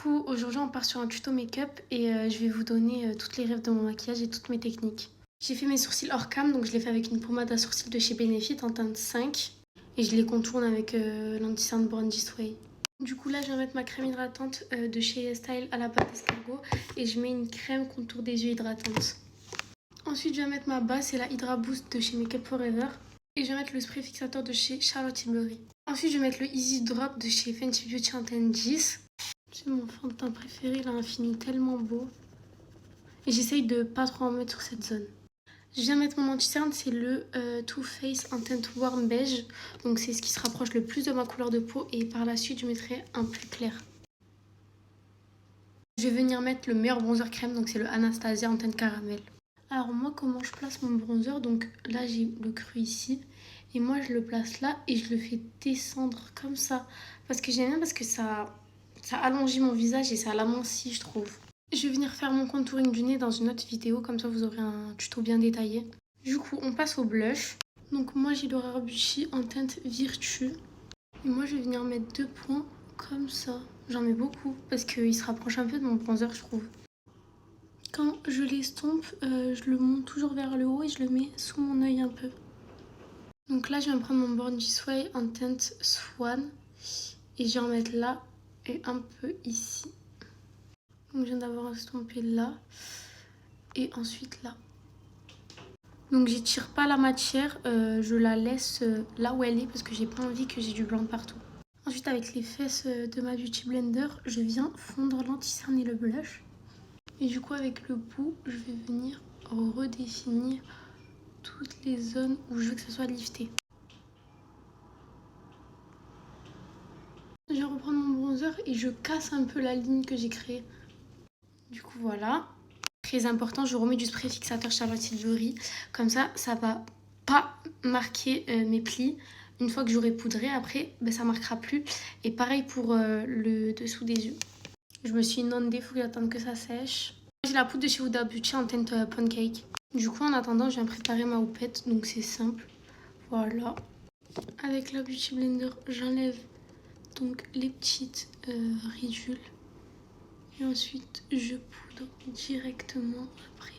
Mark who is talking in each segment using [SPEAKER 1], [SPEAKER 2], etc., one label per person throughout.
[SPEAKER 1] coup, aujourd'hui, on part sur un tuto make-up et je vais vous donner toutes les règles de mon maquillage et toutes mes techniques. J'ai fait mes sourcils hors cam, donc je les fais avec une pommade à sourcils de chez Benefit en teinte 5 et je les contourne avec l'anti-cerne Brown This Way. Du coup, là, je vais mettre ma crème hydratante de chez Style à la pâte d'escargot et je mets une crème contour des yeux hydratante. Ensuite, je vais mettre ma base, c'est la Hydra Boost de chez Makeup Forever. Et je vais mettre le spray fixateur de chez Charlotte Tilbury. Ensuite, je vais mettre le Easy Drop de chez Fenty Beauty en teinte 10. C'est mon fond de teint préféré, il a un fini tellement beau. Et j'essaye de pas trop en mettre sur cette zone. Je viens mettre mon anti-cerne, c'est le Too Faced en teinte warm beige. Donc c'est ce qui se rapproche le plus de ma couleur de peau. Et par la suite, je mettrai un plus clair. Je vais venir mettre le meilleur bronzer crème, donc c'est le Anastasia en teinte caramel. Alors moi, comment je place mon bronzer? Donc là, j'ai le cru ici. Et moi, je le place là et je le fais descendre comme ça. Parce que j'aime bien, parce que ça allongit mon visage et ça l'amincit, je trouve. Je vais venir faire mon contouring du nez dans une autre vidéo. Comme ça, vous aurez un tuto bien détaillé. Du coup, on passe au blush. Donc moi, j'ai le Rare Beauty en teinte Virtue. Et moi, je vais venir mettre 2 points comme ça. J'en mets beaucoup parce qu'il se rapproche un peu de mon bronzer, je trouve. Quand je l'estompe, je le monte toujours vers le haut et je le mets sous mon œil un peu. Donc là, je vais prendre mon Born This Way en teinte Swan et je vais en mettre là et un peu ici. Donc je viens d'avoir estompé là et ensuite là. Donc j'étire pas la matière, je la laisse là où elle est parce que j'ai pas envie que j'ai du blanc partout. Ensuite, avec les fesses de ma Beauty Blender, je viens fondre l'anti-cerne et le blush. Et du coup, avec le bout, je vais venir redéfinir toutes les zones où je veux que ça soit lifté. Je vais reprendre mon bronzer et je casse un peu la ligne que j'ai créée. Du coup, voilà. Très important, je remets du spray fixateur Charlotte Tilbury. Comme ça, ça va pas marquer mes plis. Une fois que j'aurai poudré, après, ça marquera plus. Et pareil pour le dessous des yeux. Je me suis inondée, il faut que j'attende que ça sèche. J'ai la poudre de chez Huda Beauty en teinte pancake. Du coup, en attendant, je viens préparer ma houppette. Donc, c'est simple. Voilà. Avec la Beauty Blender, j'enlève donc les petites ridules. Et ensuite, je poudre directement après.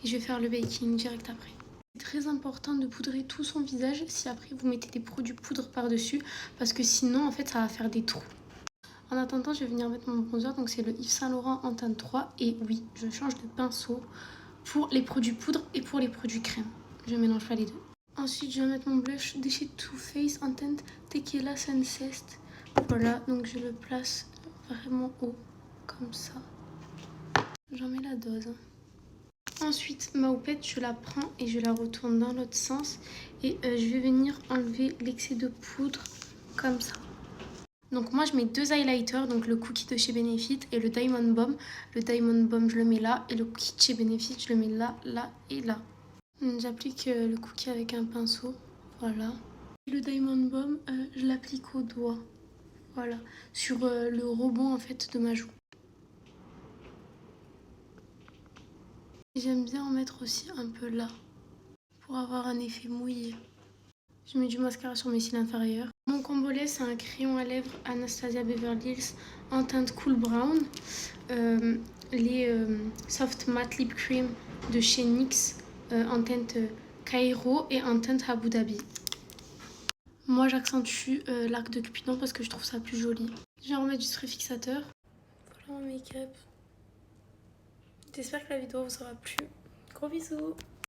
[SPEAKER 1] Et je vais faire le baking direct après. C'est très important de poudrer tout son visage si après vous mettez des produits poudre par-dessus. Parce que sinon, en fait, ça va faire des trous. En attendant, je vais venir mettre mon bronzer. Donc, c'est le Yves Saint Laurent en teinte 3. Et oui, je change de pinceau pour les produits poudre et pour les produits crème. Je mélange pas les deux. Ensuite, je vais mettre mon blush de chez Too Faced en teinte Tequila Sunset. Voilà, donc je le place vraiment haut, comme ça. J'en mets la dose. Ensuite, ma houppette, je la prends et je la retourne dans l'autre sens. Et je vais venir enlever l'excès de poudre, comme ça. Donc moi, je mets 2 highlighters, donc le Cookie de chez Benefit et le Diamond Bomb. Le Diamond Bomb, je le mets là. Et le Cookie de chez Benefit, je le mets là, là et là. J'applique le Cookie avec un pinceau, voilà. Le Diamond Bomb, je l'applique au doigt, voilà, sur le rebond en fait de ma joue. J'aime bien en mettre aussi un peu là, pour avoir un effet mouillé. Je mets du mascara sur mes cils inférieurs. Mon combolet, c'est un crayon à lèvres Anastasia Beverly Hills en teinte Cool Brown. Les Soft Matte Lip Cream de chez NYX en teinte Cairo et en teinte Abu Dhabi. Moi, j'accentue l'arc de Cupidon parce que je trouve ça plus joli. Je vais remettre du spray fixateur. Voilà mon make-up. J'espère que la vidéo vous aura plu. Gros bisous!